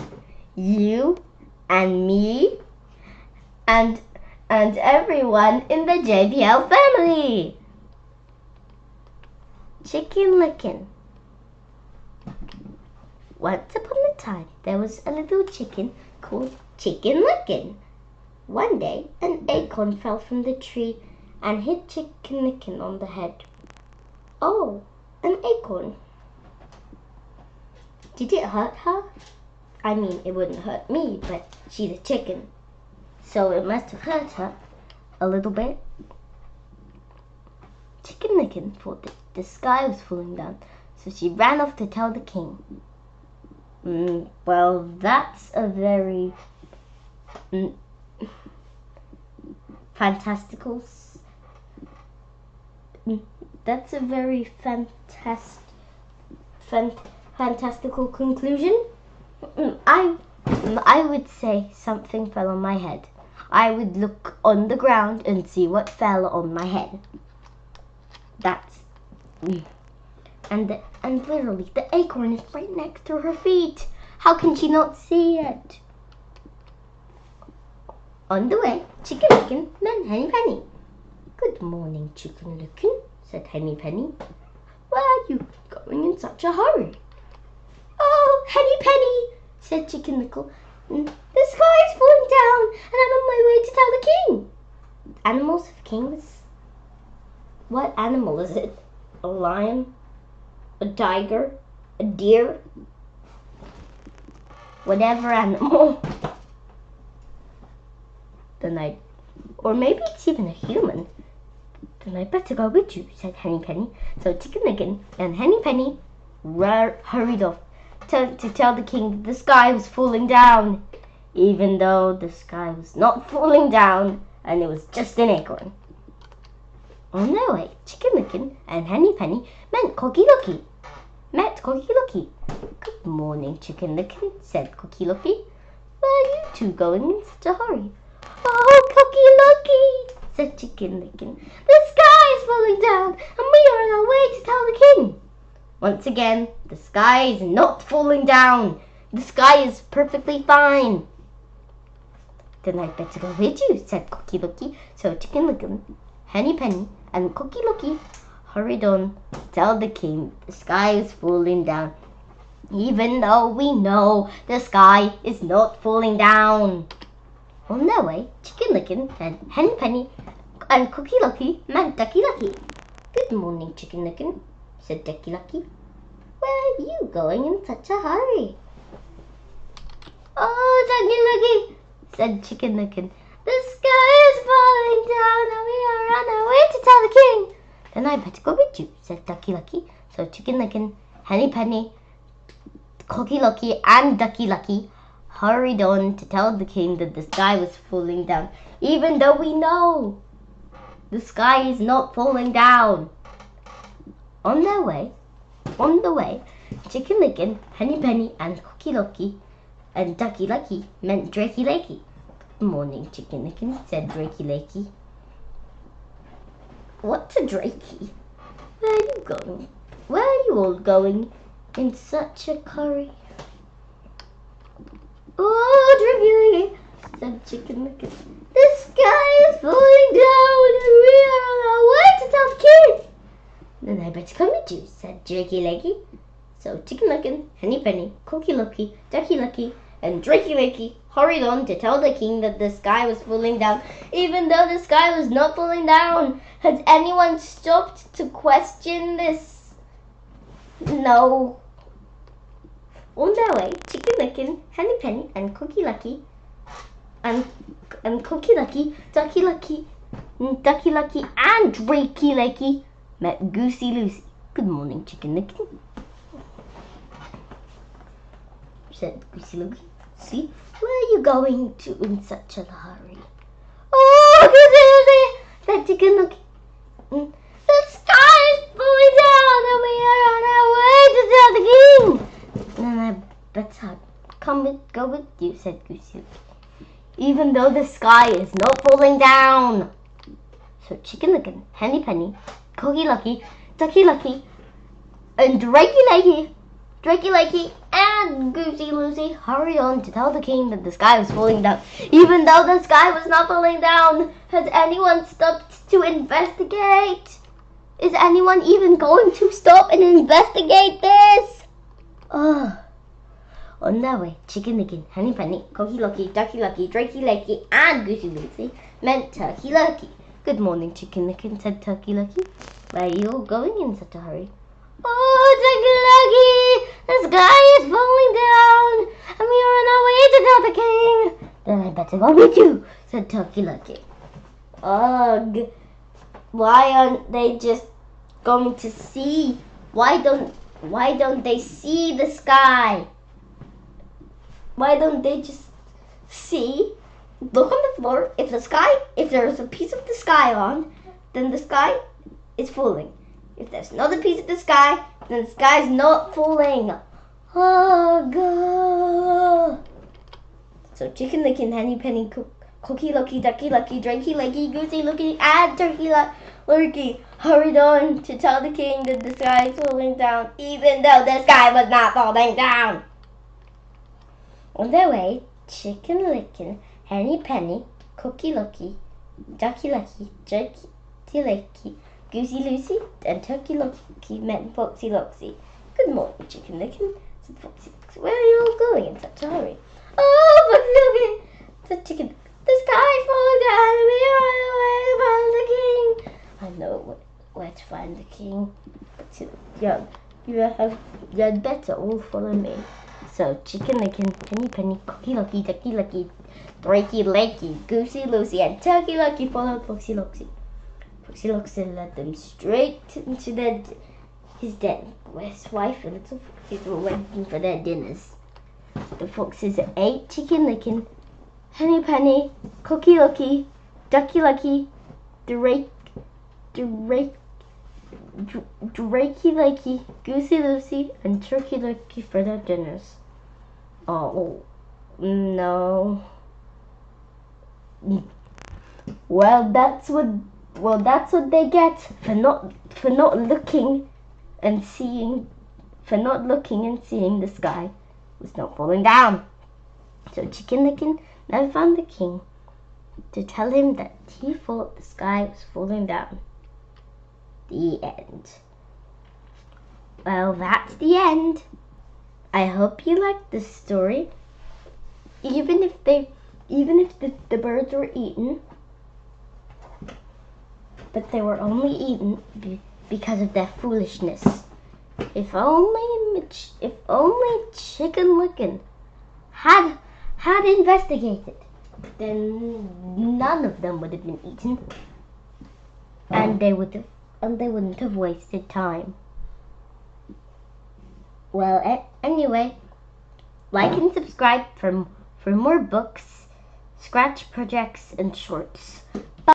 Speaker 1: you and me and everyone in the JBL family. Chicken Licken. Once upon a time, there was a little chicken called Chicken Licken. One day, an acorn fell from the tree and hit Chicken Licken on the head. Oh, an acorn. Did it hurt her? I mean, it wouldn't hurt me, but she's a chicken. So it must have hurt her a little bit. Chicken Licken thought that the sky was falling down, so she ran off to tell the king. Well, that's a very fantastical conclusion. I would say something fell on my head. I would look on the ground and see what fell on my head. And literally, the acorn is right next to her feet. How can she not see it? On the way, Chicken Licken met Henny Penny. Good morning, Chicken Licken, said Henny Penny. Where are you going in such a hurry? Oh, Henny Penny, said Chicken Nicoll. The sky is falling down, and I'm on my way to tell the king. Animals have kings? What animal is it? A lion? A tiger? A deer? Whatever animal. Or maybe it's even a human. Then I better go with you, said Henny Penny. So Chicken Licken and Henny Penny hurried off to tell the king that the sky was falling down, even though the sky was not falling down and it was just an acorn. On their way, Chicken Licken and Henny Penny met Korky. Good morning, Chicken Licken, said Korky. Where are you two going in such a hurry? Oh, Korky, said Chicken Licken. The sky is falling down and we are on our way to tell the king. Once again, the sky is not falling down. The sky is perfectly fine. Then I'd better go with you, said Korky. So Chicken Licken, Henny Penny, and Korky hurried on to tell the king the sky is falling down, even though we know the sky is not falling down. On their way, Chicken Licken and Henny Penny and Korky met Ducky Lucky. Good morning, Chicken Licken, said Ducky Lucky. Where are you going in such a hurry? Oh, Ducky Lucky, said Chicken Licken. The sky is falling down and we are on our way to tell the king. Then I better go with you, said Ducky Lucky. So Chicken Licken, Henny Penny, Korky and Ducky Lucky hurried on to tell the king that the sky was falling down, even though we know the sky is not falling down. On the way, Chicken Licken, Henny Penny, and Korky and Ducky Lucky met Drakey Lakey. Good morning, Chicken Licken, said Drakey Lakey. What's a Drakey? Where are you going? Where are you all going in such a hurry? Oh, Drakey Lakey, said Chicken Licken. The sky is falling down and we are on our way to tell the king. Then I better come with you, said Drakey Lakey. So Chicken Licken, Henny Penny, Korky, Ducky Lucky, and Drakey Lakey hurried on to tell the king that the sky was falling down, even though the sky was not falling down. Has anyone stopped to question this? No. On their way, Chicken Licken, Henny Penny, and Korky and Korky, Ducky Lucky, and Drakey Lakey met Goosey Lucy. Good morning, Chicken Licken, said Goosey Lucy. Where are you going to in such a hurry? Oh, Goosey Lucy, said Chicken Licken. The sky is falling down and we are on our way to tell the king. Then I better go with you, said Goosey, even though the sky is not falling down. So Chicken Licken, Henny Penny, Korky Lucky, Ducky Lucky, and Drakey Lakey, and Goosey Lucy hurried on to tell the king that the sky was falling down, even though the sky was not falling down. Has anyone stopped to investigate? Is anyone even going to stop and investigate this? Oh. On their way, Chicken Licken, Henny Penny, Korky Lucky, Ducky Lucky, Drakey Lakey, and Goosey Lucy met Turkey Lucky. Good morning, Chicken Licken, said Turkey Lucky. Where are you all going in such a hurry? Oh, Turkey Lucky, the sky is falling down, and we are on our way to tell the king. Then I better go with you, said Turkey Lucky. Ugh, why aren't they just going to see? Why don't they see the sky? Why don't they just see? Look on the floor. If there's a piece of the sky on, then the sky is falling. If there's another piece of the sky, then the sky is not falling. Oh God! So Chicken Licken, Henny Penny, Korky Lucky, Ducky Lucky, Drakey Lakey, Goosey Lucky, and Turkey Lucky hurried on to tell the king that the sky is falling down, even though the sky was not falling down. On their way, Chicken Licken, Henny Penny, Korky Lucky, Ducky Lucky, Drakey Lakey, Goosey Lucy, and Turkey Lucky met Foxy Loxy. Good morning, Chicken Licken, said Foxy Loxy. Where are you all going in such a hurry? Oh, Foxy Loxy, said Chicken. The sky is falling down. We are on the way to find the king. I know where to find the king. You had better all follow me. So Chicken Licken, Henny Penny, Korky Lucky, Ducky Lucky, Drakey Lakey, Goosey Lucy, and Turkey Lucky followed Foxy Loxy. Foxy Loxy led them straight into his den, where his wife and little foxes were waiting for their dinners. The foxes ate Chicken Licken, Henny Penny, Korky Lucky, Ducky Lucky, Drakey Lakey, Goosey Lucy, and Turkey Lucky for their dinners. Oh no. Well, that's what they get for not looking and seeing the sky was not falling down. So Chicken Licken now found the king to tell him that he thought the sky was falling down. The end. Well, that's the end. I hope you liked this story. Even if the birds were eaten, but they were only eaten because of their foolishness. If only Chicken Licken had investigated, then none of them would have been eaten, and they wouldn't have wasted time. Well, anyway, like and subscribe for more books, scratch projects, and shorts. Bye.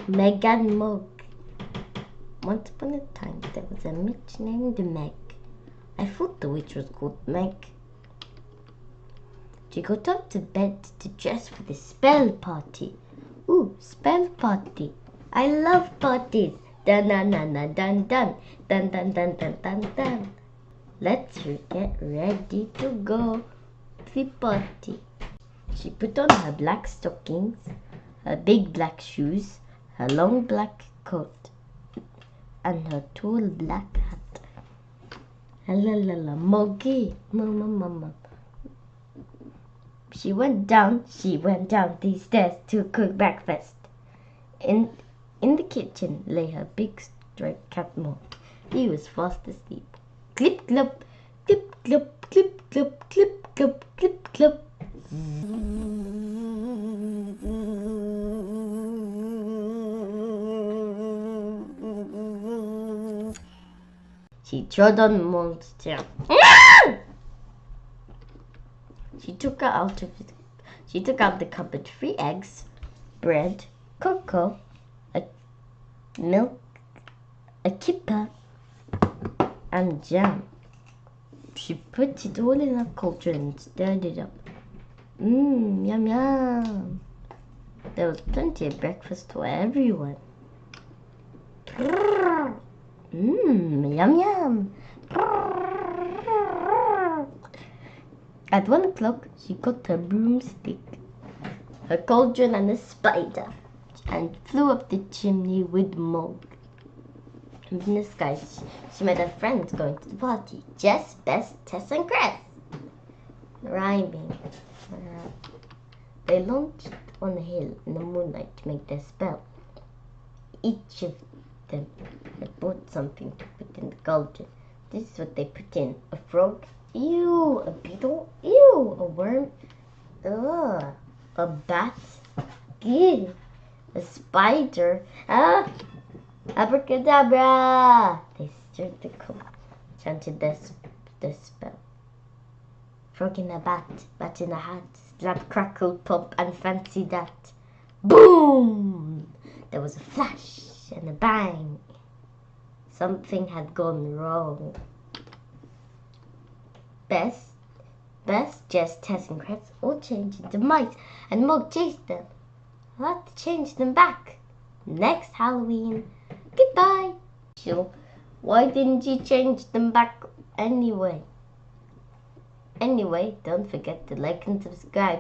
Speaker 1: Meg and Mog. Once upon a time, there was a witch named Meg. I thought the witch was called Meg. She got up to bed to dress for the spell party. Ooh, spell party. I love parties. Dun dun dun dun dun dun dun dun dun dun dun dun. Let's get ready to go to the party. She put on her black stockings, her big black shoes, her long black coat, and her tall black hat. La la la, Moggy, mama mama. She went down these stairs to cook breakfast. In the kitchen lay her big striped cat Mog. He was fast asleep. Clip clop, clip clop, clip clop, clip clop, clip clop. She trod on Mog's tail. She took out the cupboard 3 eggs, bread, cocoa, milk, a kipper, and jam. She put it all in a cauldron and stirred it up. Yum yum. There was plenty of breakfast for everyone. Yum yum. At 1 o'clock, she got her broomstick, her cauldron and a spider, and flew up the chimney with Mog. And in the sky, she met her friends going to the party. Jess, Bess, Tess, and Cress. Rhyming. They launched on a hill in the moonlight to make their spell. Each of them had bought something to put in the cauldron. This is what they put in: a frog, ew, a beetle, ew, a worm, ugh, a bat, ew, a spider, abracadabra. They stirred the coal, chanted their spell. Frog in a bat in a hat, slap, crackle, pop, and fancy that. Boom! There was a flash and a bang. Something had gone wrong. Bess, Jess, Tess, and Cress all changed into mice, and Mog chased them. I'll have to change them back next Halloween. Goodbye. Sure. Why didn't you change them back anyway? Anyway, don't forget to like and subscribe.